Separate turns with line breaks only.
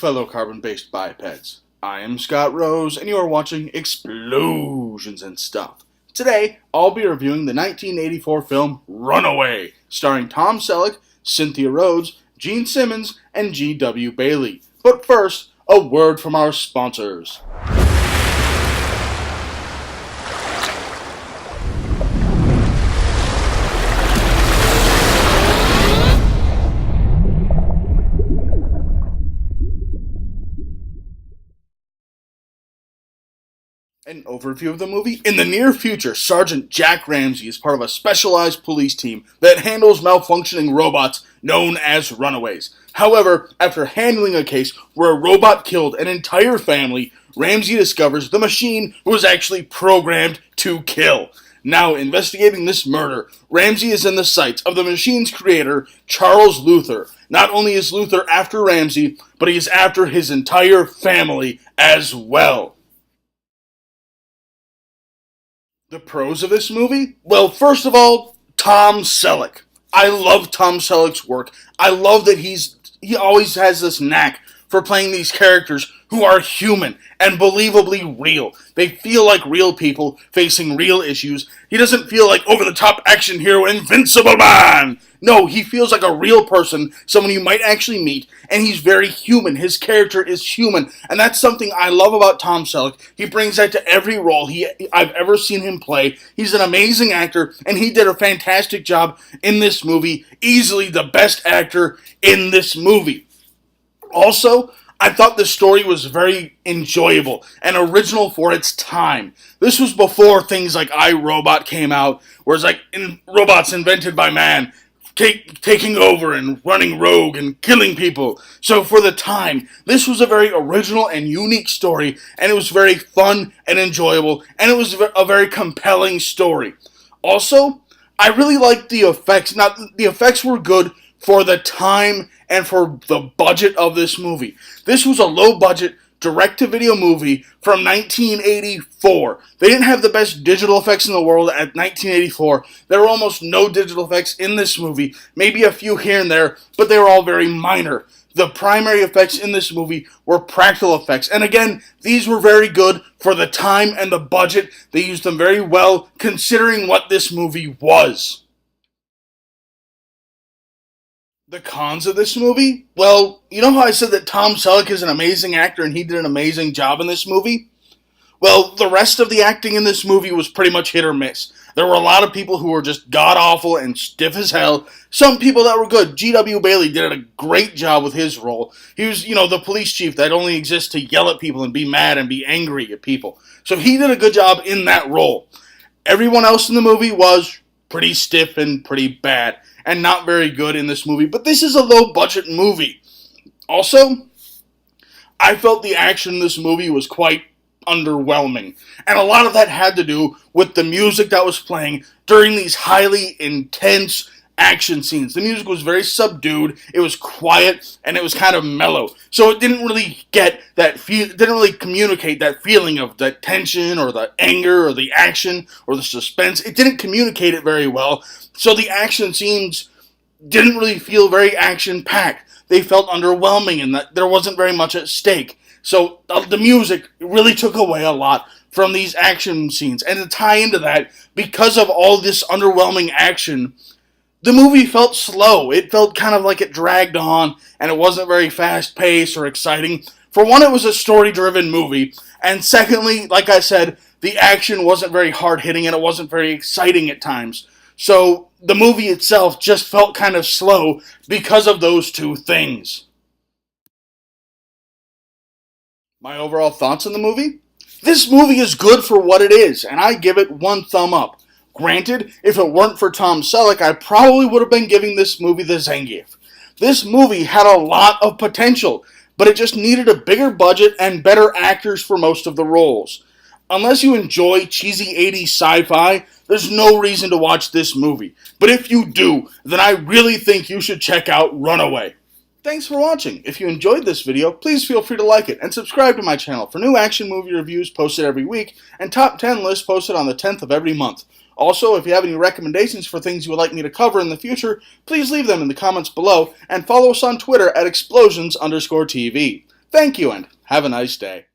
fellow carbon-based bipeds. I am Scott Rose, and you are watching Explosions and Stuff. Today, I'll be reviewing the 1984 film Runaway, starring Tom Selleck, Cynthia Rhodes, Gene Simmons, and G.W. Bailey. But first, a word from our sponsors. An overview of the movie. In the near future, Sergeant Jack Ramsey is part of a specialized police team that handles malfunctioning robots known as Runaways. However, after handling a case where a robot killed an entire family, Ramsey discovers the machine was actually programmed to kill. Now, investigating this murder, Ramsey is in the sights of the machine's creator, Charles Luther. Not only is Luther after Ramsey, but he is after his entire family as well. The pros of this movie? Well, first of all, Tom Selleck. I love Tom Selleck's work. I love that he always has this knack for playing these characters who are human and believably real. They feel like real people facing real issues. He doesn't feel like over-the-top action hero Invincible Man. No, he feels like a real person, someone you might actually meet, and he's very human. His character is human, and that's something I love about Tom Selleck. He brings that to every role I've ever seen him play. He's an amazing actor, and he did a fantastic job in this movie. Easily the best actor in this movie. Also, I thought the story was very enjoyable and original for its time. This was before things like iRobot came out, where it's like robots invented by man, taking over and running rogue and killing people. So for the time, this was a very original and unique story, and it was very fun and enjoyable, and it was a very compelling story. Also, I really liked the effects. Now, the effects were good for the time and for the budget of this movie. This was a low-budget, direct-to-video movie from 1984. They didn't have the best digital effects in the world at 1984. There were almost no digital effects in this movie, maybe a few here and there, but they were all very minor. The primary effects in this movie were practical effects, and again, these were very good for the time and the budget. They used them very well, considering what this movie was. The cons of this movie? Well, you know how I said that Tom Selleck is an amazing actor and he did an amazing job in this movie? Well, the rest of the acting in this movie was pretty much hit or miss. There were a lot of people who were just god-awful and stiff as hell. Some people that were good. G.W. Bailey did a great job with his role. He was, the police chief that only exists to yell at people and be mad and be angry at people. So he did a good job in that role. Everyone else in the movie was pretty stiff and pretty bad, and not very good in this movie, but this is a low-budget movie. Also, I felt the action in this movie was quite underwhelming, and a lot of that had to do with the music that was playing during these highly intense action scenes. The music was very subdued, it was quiet, and it was kind of mellow. So it didn't really didn't really communicate that feeling of the tension or the anger or the action or the suspense. It didn't communicate it very well. So the action scenes didn't really feel very action-packed. They felt underwhelming in that there wasn't very much at stake. So the music really took away a lot from these action scenes. And to tie into that, because of all this underwhelming action, the movie felt slow. It felt kind of like it dragged on, and it wasn't very fast-paced or exciting. For one, it was a story-driven movie, and secondly, like I said, the action wasn't very hard-hitting, and it wasn't very exciting at times. So the movie itself just felt kind of slow because of those two things. My overall thoughts on the movie? This movie is good for what it is, and I give it 1 thumb up. Granted, if it weren't for Tom Selleck, I probably would have been giving this movie the Zangief. This movie had a lot of potential, but it just needed a bigger budget and better actors for most of the roles. Unless you enjoy cheesy 80s sci-fi, there's no reason to watch this movie. But if you do, then I really think you should check out Runaway. Thanks for watching. If you enjoyed this video, please feel free to like it and subscribe to my channel for new action movie reviews posted every week and top 10 lists posted on the 10th of every month. Also, if you have any recommendations for things you would like me to cover in the future, please leave them in the comments below and follow us on Twitter at explosions_TV. Thank you and have a nice day.